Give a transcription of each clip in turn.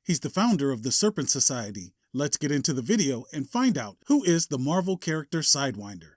He's the founder of the Serpent Society. Let's get into the video and find out who is the Marvel character Sidewinder.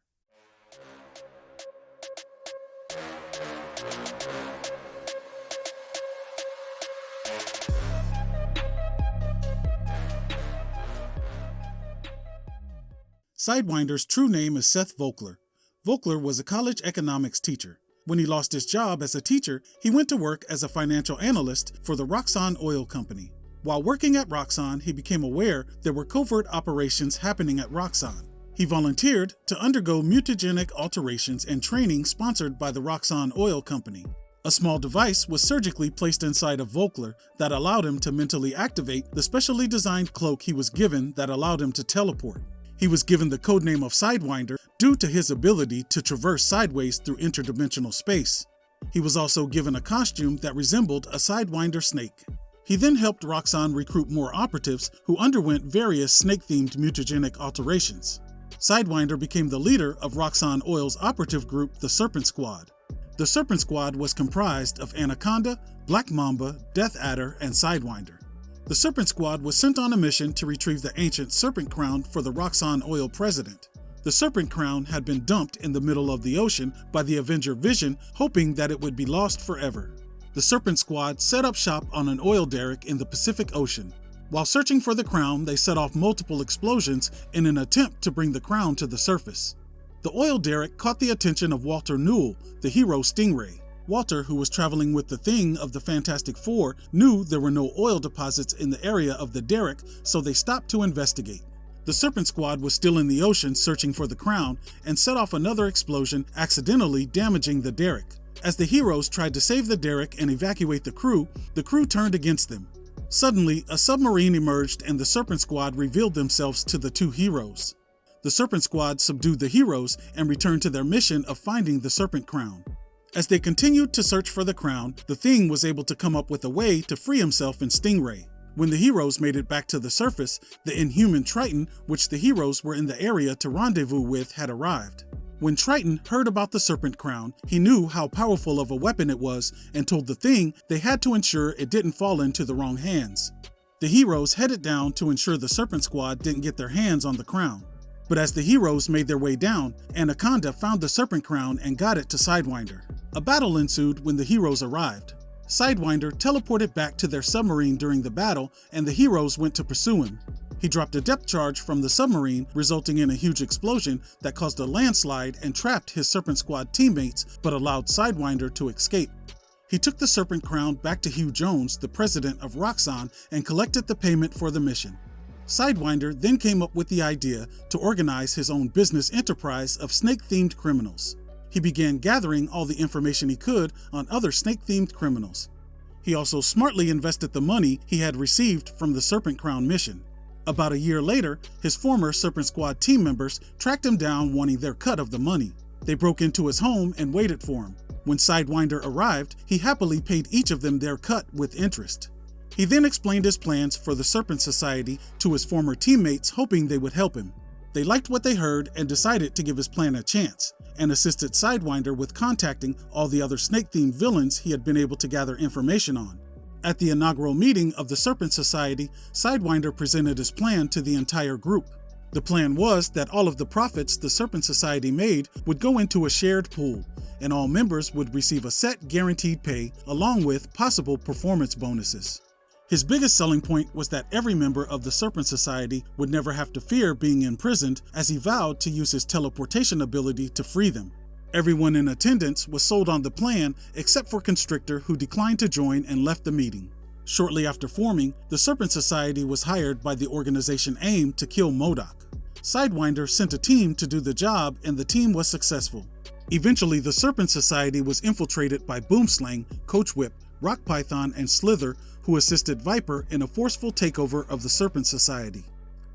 Sidewinder's true name is Seth Volkler. Volkler was a college economics teacher. When he lost his job as a teacher, he went to work as a financial analyst for the Roxxon Oil Company. While working at Roxxon, he became aware there were covert operations happening at Roxxon. He volunteered to undergo mutagenic alterations and training sponsored by the Roxxon Oil Company. A small device was surgically placed inside of Volkler that allowed him to mentally activate the specially designed cloak he was given that allowed him to teleport. He was given the codename of Sidewinder due to his ability to traverse sideways through interdimensional space. He was also given a costume that resembled a Sidewinder snake. He then helped Roxxon recruit more operatives who underwent various snake-themed mutagenic alterations. Sidewinder became the leader of Roxxon Oil's operative group, the Serpent Squad. The Serpent Squad was comprised of Anaconda, Black Mamba, Death Adder, and Sidewinder. The Serpent Squad was sent on a mission to retrieve the ancient Serpent Crown for the Roxxon Oil president. The Serpent Crown had been dumped in the middle of the ocean by the Avenger Vision, hoping that it would be lost forever. The Serpent Squad set up shop on an oil derrick in the Pacific Ocean. While searching for the crown, they set off multiple explosions in an attempt to bring the crown to the surface. The oil derrick caught the attention of Walter Newell, the hero Stingray. Walter, who was traveling with the Thing of the Fantastic Four, knew there were no oil deposits in the area of the derrick, so they stopped to investigate. The Serpent Squad was still in the ocean searching for the crown and set off another explosion, accidentally damaging the derrick. As the heroes tried to save the derrick and evacuate the crew turned against them. Suddenly, a submarine emerged and the Serpent Squad revealed themselves to the two heroes. The Serpent Squad subdued the heroes and returned to their mission of finding the Serpent Crown. As they continued to search for the crown, the Thing was able to come up with a way to free himself and Stingray. When the heroes made it back to the surface, the Inhuman Triton, which the heroes were in the area to rendezvous with, had arrived. When Triton heard about the Serpent Crown, he knew how powerful of a weapon it was and told the Thing they had to ensure it didn't fall into the wrong hands. The heroes headed down to ensure the Serpent Squad didn't get their hands on the crown. But as the heroes made their way down, Anaconda found the Serpent Crown and got it to Sidewinder. A battle ensued when the heroes arrived. Sidewinder teleported back to their submarine during the battle, and the heroes went to pursue him. He dropped a depth charge from the submarine, resulting in a huge explosion that caused a landslide and trapped his Serpent Squad teammates, but allowed Sidewinder to escape. He took the Serpent Crown back to Hugh Jones, the president of Roxxon, and collected the payment for the mission. Sidewinder then came up with the idea to organize his own business enterprise of snake-themed criminals. He began gathering all the information he could on other snake-themed criminals. He also smartly invested the money he had received from the Serpent Crown mission. About a year later, his former Serpent Squad team members tracked him down wanting their cut of the money. They broke into his home and waited for him. When Sidewinder arrived, he happily paid each of them their cut with interest. He then explained his plans for the Serpent Society to his former teammates, hoping they would help him. They liked what they heard and decided to give his plan a chance, and assisted Sidewinder with contacting all the other snake-themed villains he had been able to gather information on. At the inaugural meeting of the Serpent Society, Sidewinder presented his plan to the entire group. The plan was that all of the profits the Serpent Society made would go into a shared pool, and all members would receive a set guaranteed pay along with possible performance bonuses. His biggest selling point was that every member of the Serpent Society would never have to fear being imprisoned, as he vowed to use his teleportation ability to free them. Everyone in attendance was sold on the plan except for Constrictor, who declined to join and left the meeting. Shortly after forming, the Serpent Society was hired by the organization AIM to kill MODOK. Sidewinder sent a team to do the job, and the team was successful. Eventually, the Serpent Society was infiltrated by Boomslang, Coach Whip, Rock Python, and Slither, who assisted Viper in a forceful takeover of the Serpent Society.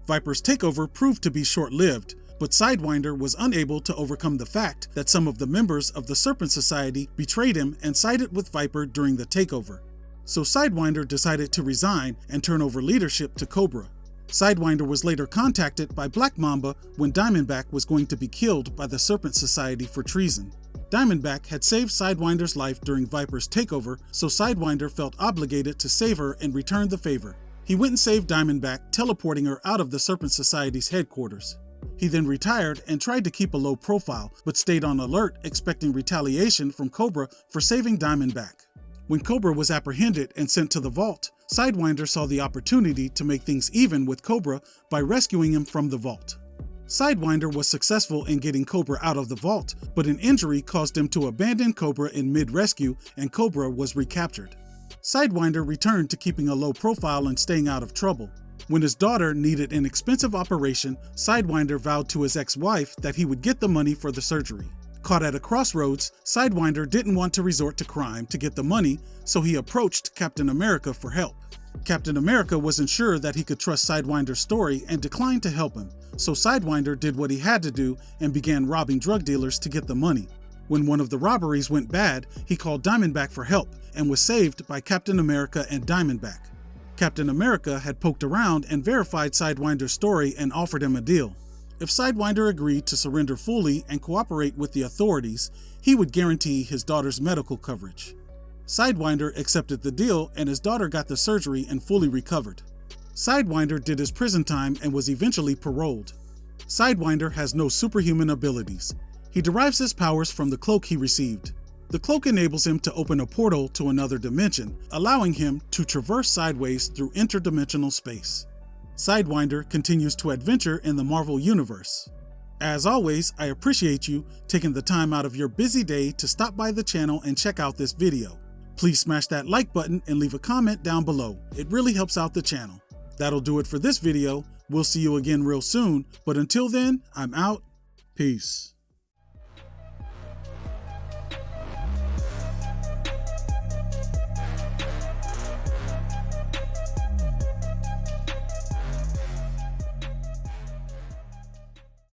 Viper's takeover proved to be short-lived, but Sidewinder was unable to overcome the fact that some of the members of the Serpent Society betrayed him and sided with Viper during the takeover. So Sidewinder decided to resign and turn over leadership to Cobra. Sidewinder was later contacted by Black Mamba when Diamondback was going to be killed by the Serpent Society for treason. Diamondback had saved Sidewinder's life during Viper's takeover, so Sidewinder felt obligated to save her and return the favor. He went and saved Diamondback, teleporting her out of the Serpent Society's headquarters. He then retired and tried to keep a low profile, but stayed on alert, expecting retaliation from Cobra for saving Diamondback. When Cobra was apprehended and sent to the vault, Sidewinder saw the opportunity to make things even with Cobra by rescuing him from the vault. Sidewinder was successful in getting Cobra out of the vault, but an injury caused him to abandon Cobra in mid-rescue, and Cobra was recaptured. Sidewinder returned to keeping a low profile and staying out of trouble. When his daughter needed an expensive operation, Sidewinder vowed to his ex-wife that he would get the money for the surgery. Caught at a crossroads, Sidewinder didn't want to resort to crime to get the money, so he approached Captain America for help. Captain America wasn't sure that he could trust Sidewinder's story and declined to help him, so Sidewinder did what he had to do and began robbing drug dealers to get the money. When one of the robberies went bad, he called Diamondback for help and was saved by Captain America and Diamondback. Captain America had poked around and verified Sidewinder's story and offered him a deal. If Sidewinder agreed to surrender fully and cooperate with the authorities, he would guarantee his daughter's medical coverage. Sidewinder accepted the deal and his daughter got the surgery and fully recovered. Sidewinder did his prison time and was eventually paroled. Sidewinder has no superhuman abilities. He derives his powers from the cloak he received. The cloak enables him to open a portal to another dimension, allowing him to traverse sideways through interdimensional space. Sidewinder continues to adventure in the Marvel Universe. As always, I appreciate you taking the time out of your busy day to stop by the channel and check out this video. Please smash that like button and leave a comment down below. It really helps out the channel. That'll do it for this video. We'll see you again real soon, but until then, I'm out. Peace.